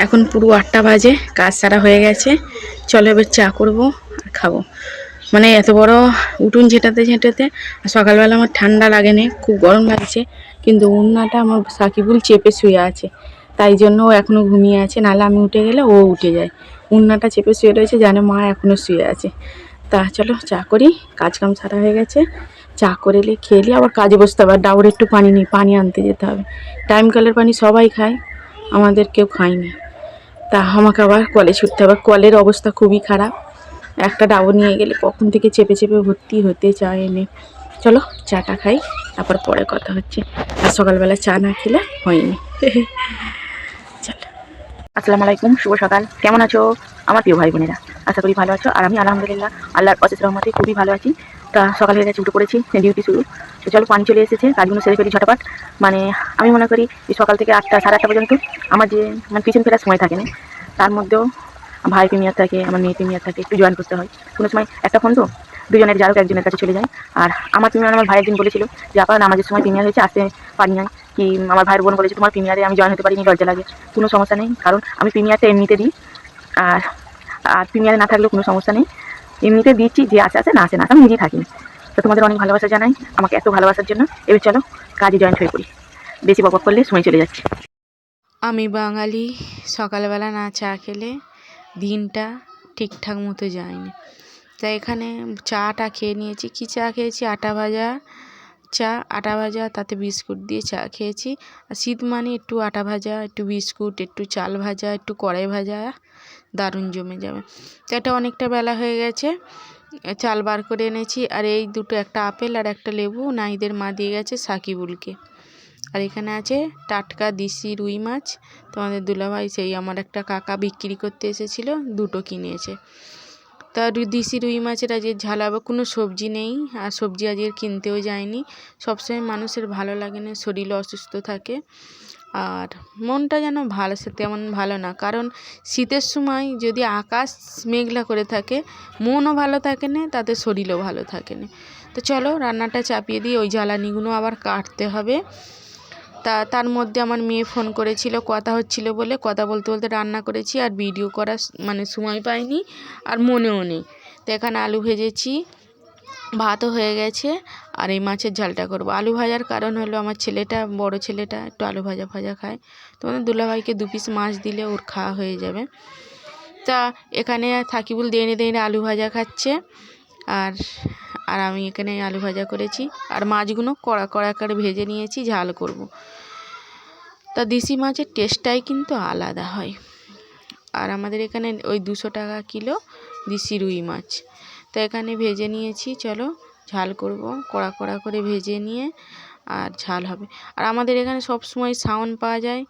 এখন পুরো 8টা বাজে, কাজ সারা হয়ে গেছে। চলো এবার চা করবো আর খাবো। মানে এত বড় উঠোন ঝেঁটাতে ঝেঁটাতে সকালবেলা আমার ঠান্ডা লাগেনি, খুব গরম লাগছে, কিন্তু উন্নাটা আমার সাকিবুল চেপে শুয়ে আছে, তাই জন্য ও এখনও ঘুমিয়ে আছে। নাহলে আমি উঠে গেলে ও উঠে যায়। উন্নাটা চেপে শুয়ে রয়েছে, জানে মা এখনও শুয়ে আছে। তা চলো চা করি, কাজ কাম সারা হয়ে গেছে। চা করে খেয়ে নিয়ে আবার কাজে বসতে হবে। ডাউরে একটু পানি নেই, পানি আনতে যেতে হবে। টাইম কলের পানি সবাই খায়, আমাদের কেউ খায়নি। তা আমাকে আবার কলে ছুটতে হবে। কলের অবস্থা খুবই খারাপ, একটা ডাবর নিয়ে গেলে কখন থেকে চেপে চেপে ভর্তি হতে চায় এনে। চলো চাটা খাই, তারপর পরে কথা হচ্ছে। আর সকালবেলা চা না খেলে হয়নি। চলো, আসসালামু আলাইকুম, শুভ সকাল। কেমন আছো আমার প্রিয় ভাই বোনেরা? আশা করি ভালো আছো। আর আমি আলহামদুলিল্লাহ আল্লাহর অশেষ রহমতে খুবই ভালো আছি। তা সকাল হয়ে গেছে, উঠে পড়েছি, ডিউটি শুরু। তো চলো, পানি চলে এসেছে, কাজগুলো সেরে ফেলি ঝটাপট। মানে আমি মনে করি যে সকাল থেকে 8টা সাড়ে 8টা পর্যন্ত আমার যে মানে পিছন ফেরার সময় থাকে না, তার মধ্যেও ভাই প্রিমিয়ার থাকে, আমার মেয়ে প্রিমিয়ার থাকে, একটু জয়েন করতে হয়। কোনো সময় একটা ফোন তো দুজনের যাই হোক একজনের কাছে চলে যায়। আর আমার প্রিমিয়ার আমার ভাই একদিন বলেছিল যে আপনার নামাজের সময় প্রিমিয়ার হয়েছে, আসতে পারি নাই। কি আমার ভাইয়ের বোন বলেছে তোমার প্রিমিয়ারে আমি জয়েন হতে পারিনি, লজ্জা লাগে। কোনো সমস্যা নেই, কারণ আমি প্রিমিয়ারটা এমনিতে দিই। আর আর প্রিমিয়ারে না থাকলেও কোনো সমস্যা নেই, এমনিতে দিচ্ছি। যে আসে আসে, না আসে না আসে, আমি নিজেই থাকি। তো তোমাদের অনেক ভালোবাসা জানাই আমাকে এত ভালোবাসার জন্য। এবার চলো কাজে জয়েন্ট হয়ে পড়ি, বেশি বকবক করলে সময় চলে যাচ্ছে। আমি বাঙালি, সকালবেলা না চা খেলে দিনটা ঠিকঠাক মতো যায়নি। তাই এখানে চাটা খেয়ে নিয়েছি। কি চা খেয়েছি? আটা ভাজা চা, আটা ভাজা, তাতে বিস্কুট দিয়ে চা খেয়েছি। আর শীত মানে একটু আটা ভাজা, একটু বিস্কুট, একটু চাল ভাজা, একটু কড়াই ভাজা, দারুণ জমে যাবে। তো এটা অনেকটা বেলা হয়ে গেছে, চাল বার করে এনেছি। আর এই দুটো, একটা আপেল আর একটা লেবু নাইদের মা দিয়ে গেছে সাকিবুলকে। আর এখানে আছে টাটকা দেশি রুই মাছ। তোমাদের দুলাভাই সেই আমার একটা কাকা বিক্রি করতে এসেছিলো, দুটো কিনেছে। তা দেশি রুই মাছের আজকে ঝাল হবে। কোনো সবজি নেই, আর সবজি আজকে কিনতেও যায়নি। সবসময় মানুষের ভালো লাগে না, শরীর অসুস্থ থাকে আর মনটা যেন ভালো, সে তেমন ভালো না। কারণ শীতের সময় যদি আকাশ মেঘলা করে থাকে, মনও ভালো থাকে না, তাতে শরীরও ভালো থাকে না। তো চলো রান্নাটা চাপিয়ে দিয়ে ওই জ্বালানিগুলো আবার কাটতে হবে। তার মধ্যে আমার মেয়ে ফোন করেছিল, কথা হচ্ছিল বলে, কথা বলতে বলতে রান্না করেছি। আর ভিডিও করার মানে সময় পাইনি, আর মনেও নেই। তো এখানে আলু ভেজেছি, ভাতও হয়ে গেছে। আর এই মাছের ঝালটা করব। আলু ভাজার কারণ হলো আমার ছেলেটা, বড় ছেলেটা একটু আলু ভাজা ভাজা খায়। তোমাদের দুলাভাইকে 2 পিস মাছ দিলে ওর খাওয়া হয়ে যাবে। তা এখানে সাকিবুল দেনে দেনে আলু ভাজা খাচ্ছে। আর আর আমি এখানে আলু ভাজা করেছি। আর মাছগুলো কড়া কড়া করে ভেজে নিয়েছি, ঝাল করব। তা দেশি মাছের টেস্টটাই কিন্তু আলাদা হয়। আর আমাদের এখানে ওই 200 টাকা কিলো দেশি রুই মাছ। তো এখানে ভেজে নিয়েছি, চলো ঝাল করব। কড়া কড়া করে ভেজে নিয়ে আর ঝাল হবে। আর আমাদের এখানে সব সময় শাওন পাওয়া যায়,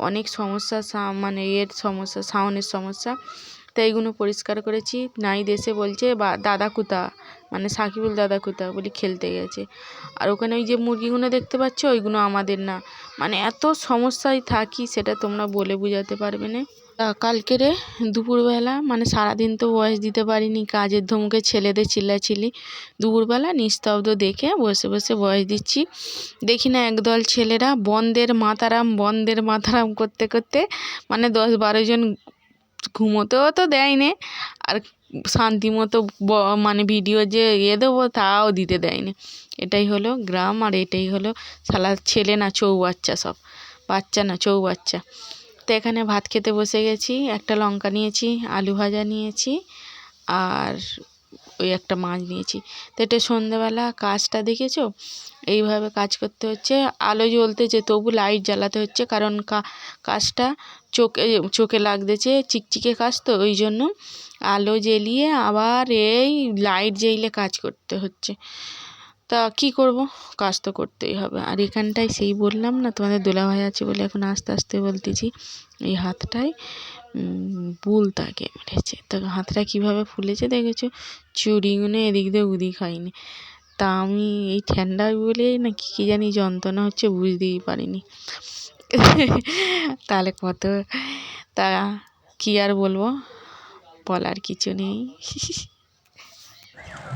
অনেক সমস্যা, মানে এর সমস্যা, শাওনের সমস্যা। তো এইগুলো পরিষ্কার করেছি। নাই দেশে বলছে বা দাদা কুতা, মানে সাকিবুল দাদা কুতা বলি খেলতে গেছে। আর ওখানে ওই যে মুরগিগুলো দেখতে পাচ্ছ, ওইগুলো আমাদের না। মানে এত সমস্যায় থাকি, সেটা তোমরা বলে বোঝাতে পারবে না। কালকেরে দুপুরবেলা, মানে সারাদিন তো ভয়েস দিতে পারিনি, কাজের ধমকে ছেলেদের চিল্লাচিল্লি। দুপুরবেলা নিস্তব্ধ দেখে বসে বসে ভয়েস দিচ্ছি। দেখি না একদল ছেলেরা বন্দের মাতারাম বন্দের মাতারাম করতে করতে মানে 10-12 জন ঘুমোতেও তো দেয় না, আর শান্তি মতো মানে ভিডিও যে দেবো তাও দিতে দেয় না। এটাই হলো গ্রাম, আর এটাই হলো শালা ছেলে না চৌবাচ্চা, সব বাচ্চা না চৌবাচ্চা। তো এখানে ভাত খেতে বসে গেছি। একটা লঙ্কা নিয়েছি, আলু ভাজা নিয়েছি, আর ওই একটা মাছ নিয়েছি। তো এটা সন্ধ্যাবেলা কাজটা দেখেছো, এইভাবে কাজ করতে হচ্ছে। আলো জ্বলতেছে তবু লাইট জ্বালাতে হচ্ছে, কারণ কাজটা চোখে লাগতেছে, চিকচিকে কাজ তো, ওই জন্য আলো জ্বালিয়ে আবার এই লাইট জ্বালিয়ে কাজ করতে হচ্ছে। তা কি করব, কাজ তো করতেই হবে। আর এখানটায় সেই বললাম না তোমাদের দুলাভাই আছে বলে এখন আস্তে আস্তে বলতেছি, এই হাতটায় বুলতাকে মেরেছে। তো হাতটা কীভাবে ফুলেছে দেখেছো, চুড়িগুলো এদিক দিয়ে ওদিক হয়নি। তা আমি এই ঠান্ডা বলেই না কী জানি যন্ত্রণা হচ্ছে বুঝতেই পারিনি। তাহলে কত, তা কী আর বলবো, বলার কিছু নেই।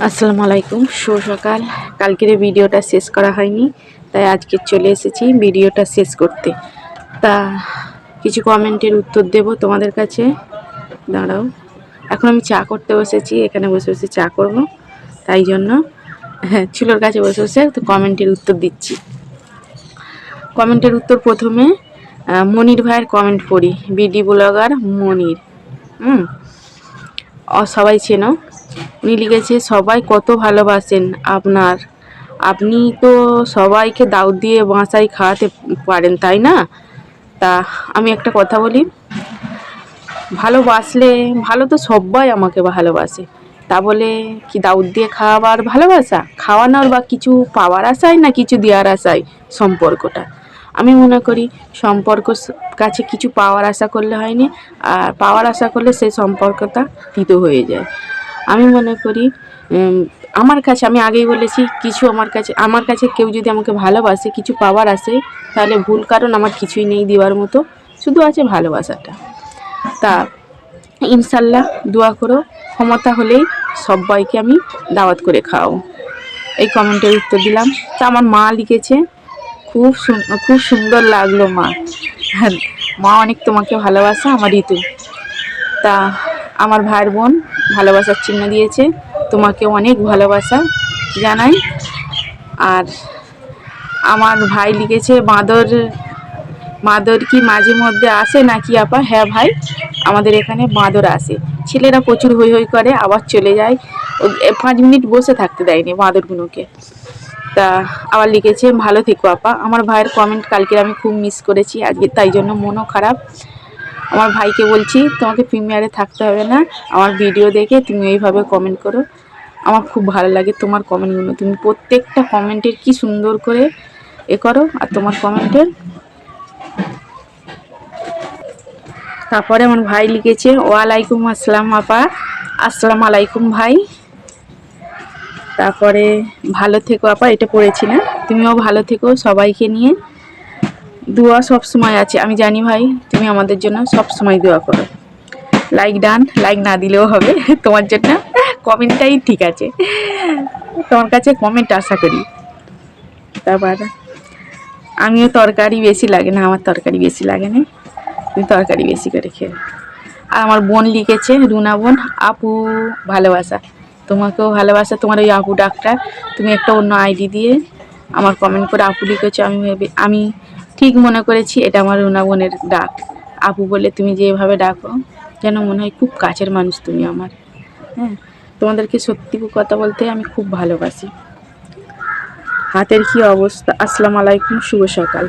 আসসালামু আলাইকুম, শুভ সকাল। কালকের ভিডিওটা শেষ করা হয়নি, তাই আজকে চলে এসেছি ভিডিওটা শেষ করতে। তা কিছু কমেন্টের উত্তর দেব তোমাদের কাছে। দাঁড়াও, এখন আমি চা করতে বসেছি, এখানে বসে বসে চা করব, তাই জন্য চুলোর কাছে বসে বসে তো কমেন্টের উত্তর দিচ্ছি। কমেন্টের উত্তর প্রথমে মনির ভাইয়ের কমেন্ট পড়ি। বিডি ব্লগার মনির, সবাই চেনো। উনি লিখেছে, সবাই কত ভালোবাসেন আপনার, আপনি তো সবাইকে দাওয়াত দিয়ে বাসায় খাওয়াতে পারেন, তাই না? তা আমি একটা কথা বলি, ভালোবাসলে ভালো তো সবাই আমাকে ভালোবাসে, তা বলে কি দাওয়াত দিয়ে খাওয়াবার ভালোবাসা? খাওয়ানোর বা কিছু পাওয়ার আশায় না কিছু দেওয়ার আশায় সম্পর্কটা? আমি মনে করি সম্পর্ক কাছে কিছু পাওয়ার আশা করলে হয়নি, আর পাওয়ার আশা করলে সেই সম্পর্কটা তিতো হয়ে যায়। আমি মনে করি আমার কাছে, আমি আগেই বলেছি, কিছু আমার কাছে কেউ যদি আমাকে ভালোবাসে কিছু পাওয়ার আসে, তাহলে ভুল, কারণ আমার কিছুই নেই দেওয়ার মতো, শুধু আছে ভালোবাসাটা। তা ইনশাল্লাহ দোয়া করো, ক্ষমতা হলেই সবাইকে আমি দাওয়াত করে খাওয়াবো। এই কমেন্টের উত্তর দিলাম। তা আমার মা লিখেছে, খুব সুন্দর লাগলো মা, মা অনেক তোমাকে ভালোবাসা আমার ঋতু। তা আমার ভাইয়ের বোন ভালোবাসার চিহ্ন দিয়েছে, তোমাকে অনেক ভালোবাসা জানাই। আর আমার ভাই লিখেছে, বাঁদর কি মাঝে মধ্যে আসে নাকি আপা? হ্যাঁ ভাই, আমাদের এখানে বাঁদর আসে, ছেলেরা প্রচুর হই হই করে আবার চলে যায়, 5 মিনিট বসে থাকতে দেয়নি বাঁদরগুলোকে। তা আবার লিখেছে, ভালো থেকো আপা। আমার ভাইয়ের কমেন্ট কালকে আমি খুব মিস করেছি আজকে, তাই জন্য মনও খারাপ। আমার ভাইকে বলছি, তোমাকে প্রিমিয়ারে থাকতে হবে না, আমার ভিডিও দেখে তুমি এইভাবে কমেন্ট করো, আমার খুব ভালো লাগে তোমার কমেন্টগুলো, তুমি প্রত্যেকটা কমেন্টের কি সুন্দর করে করো। আর তোমার কমেন্টের তারপরে আমার ভাই লিখেছে, ওয়ালাইকুম আসসালাম আপা। আসসালামু আলাইকুম ভাই। তারপরে ভালো থেকো আপা, এটা পড়েছি না, তুমিও ভালো থেকো, সবাইকে নিয়ে দোয়া সব সময় আছে, আমি জানি ভাই তুমি আমাদের জন্য সব সময় দোয়া করো। লাইক ডান, লাইক না দিলেও হবে, তোমার জন্য কমেন্টটাই ঠিক আছে, তোমার কাছে কমেন্ট আশা করি। তারপর আমিও তরকারি বেশি লাগে না, আমার তরকারি বেশি লাগে না, তুমি তরকারি বেশি করে খেয়ে। আর আমার বোন লিখেছে, রুনা বোন, আপু ভালোবাসা, তোমাকেও ভালোবাসা, তোমার ওই আপু ডাক্তার, তুমি একটা অন্য আইডি দিয়ে আমার কমেন্ট করে আপু লিখেছো, আমি ঠিক মনে করেছি এটা আমার রুনা বোনের ডাক। আপু বলে তুমি যেভাবে ডাকো যেন মনে হয় খুব কাছের মানুষ তুমি আমার। হ্যাঁ, তোমাদেরকে সত্যি কথা বলতে আমি খুব ভালোবাসি। হাতের কি অবস্থা? আসসালামু আলাইকুম, শুভ সকাল।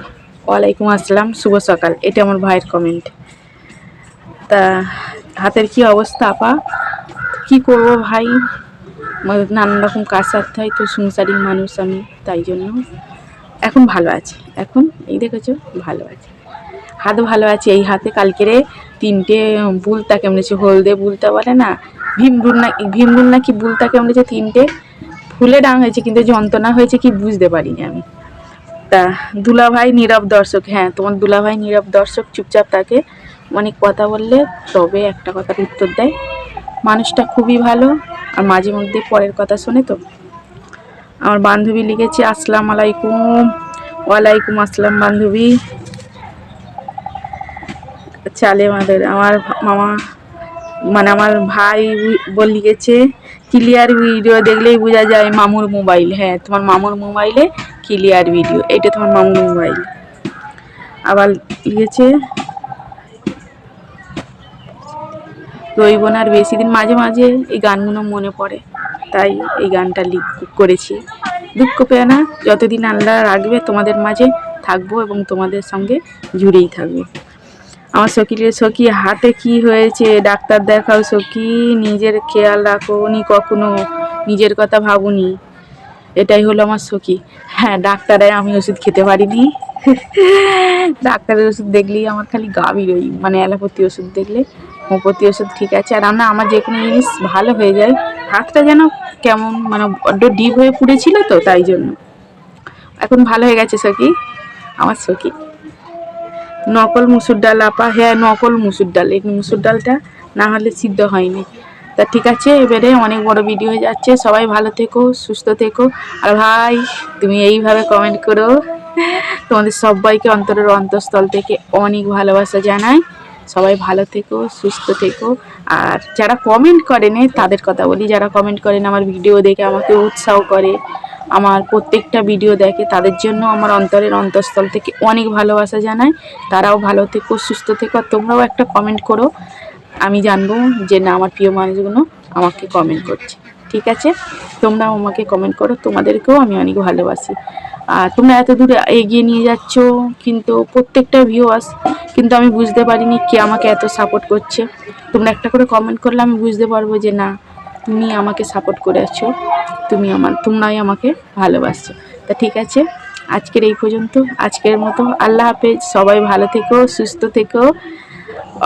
ওয়ালাইকুম আসসালাম, শুভ সকাল, এটা আমার ভাইয়ের কমেন্ট। তা হাতের কি অবস্থা আপা? কি করবো ভাই, নানান রকম কাজ সারতে হয়, তো সংসারী মানুষ আমি, তাই জন্য এখন ভালো আছে। এখন এই দেখেছো ভালো আছে, হাত ভালো আছে। এই হাতে কালকেরে 3টে বুলতা কেমনেছে, হলদে বুলতা বলে না, ভীমরুল নাকি বুলতা কেমনেছে, 3টে ফুলে ডাং হয়েছে, কিন্তু যন্ত্রণা হয়েছে কি বুঝতে পারিনি আমি। তা দুলাভাই নীরব দর্শক, হ্যাঁ তোমার দুলাভাই নীরব দর্শক, চুপচাপ থাকে, অনেক কথা বললে তবে একটা কথার উত্তর দেয়, মানুষটা খুবই ভালো, আর মাঝে মধ্যে পরের কথা শোনে। তো আমার বান্ধবী লিখেছে, আসসালামু আলাইকুম। ওয়ালাইকুম আসসালাম বান্ধবী। চালে আমাদের আমার মামা মানে আমার ভাই লিখেছে, ক্লিয়ার ভিডিও দেখলেই বোঝা যায় মামুর মোবাইল। হ্যাঁ, তোমার মামুর মোবাইলে ক্লিয়ার ভিডিও, এটা তোমার মামুর মোবাইল। আবার লিখেছে, রইব না আর বেশি দিন। মাঝে মাঝে এই গানগুলো মনে পড়ে, তাই এই গানটা করেছি। দুঃখ পেয়ে না, যতদিন আল্লাহ রাখবে তোমাদের মাঝে থাকবো এবং তোমাদের সঙ্গে জুড়েই থাকবো। আমার সখী হাতে কি হয়েছে, ডাক্তার দেখাও সখী, নিজের খেয়াল রাখো নি, কখনো নিজের কথা ভাবুনি, এটাই হলো আমার সখী। হ্যাঁ, ডাক্তারে আমি ওষুধ খেতে পারিনি, ডাক্তারের ওষুধ দেখলেই আমার খালি গা বেরোই, মানে অ্যালোপ্যাথি ওষুধ দেখলে। হোমিওপ্যাথি ওষুধ ঠিক আছে, আর আমার যে কোনো জিনিস ভালো হয়ে যায়। হাতটা যেন কেমন মানে বড্ড ডিপ হয়ে পুড়েছিল তো, তাই জন্য এখন ভালো হয়ে গেছে। সখী, আমার সখী নকল মুসুর ডাল আপা, হ্যাঁ নকল মুসুর ডাল, এই মুসুর ডালটা না হলে সিদ্ধ হয়নি। তা ঠিক আছে, এবারে অনেক বড় ভিডিও হয়ে যাচ্ছে। সবাই ভালো থেকো, সুস্থ থেকো। আর ভাই তুমি এইভাবে কমেন্ট করো। তোমাদের সবাইকে অন্তরের অন্তঃস্থল থেকে অনেক ভালোবাসা জানাই। সবাই ভালো থেকো, সুস্থ থেকো। আর যারা কমেন্ট করেনি তাদের কথা বলি, যারা কমেন্ট করেন আমার ভিডিও দেখে আমাকে উৎসাহ করে, আমার প্রত্যেকটা ভিডিও দেখে, তাদের জন্য আমার অন্তরের অন্তঃস্থল থেকে অনেক ভালোবাসা জানাই। তারাও ভালো থেকো, সুস্থ থেকো। আর তোমরাও একটা কমেন্ট করো, আমি জানবো যে না আমার প্রিয় মানুষগুলো আমাকে কমেন্ট করছে। ঠিক আছে, তোমরাও আমাকে কমেন্ট করো, তোমাদেরকেও আমি অনেক ভালোবাসি। আর তোমরা এত দূরে এগিয়ে নিয়ে যাচ্ছ, কিন্তু প্রত্যেকটা ভিউয়ার্স, কিন্তু আমি বুঝতে পারিনি কে আমাকে এত সাপোর্ট করছে। তোমরা একটা করে কমেন্ট করলে আমি বুঝতে পারবো যে না তুমি আমাকে সাপোর্ট করে আছো, তোমরাই আমাকে ভালোবাসছো। তা ঠিক আছে, আজকের এই পর্যন্ত, আজকের মতো আল্লাহ হাফেজ। সবাই ভালো থেকো, সুস্থ থেকো।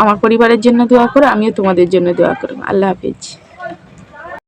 আমার পরিবারের জন্য দোয়া করো, আমিও তোমাদের জন্য দোয়া করব। আল্লাহ হাফেজ।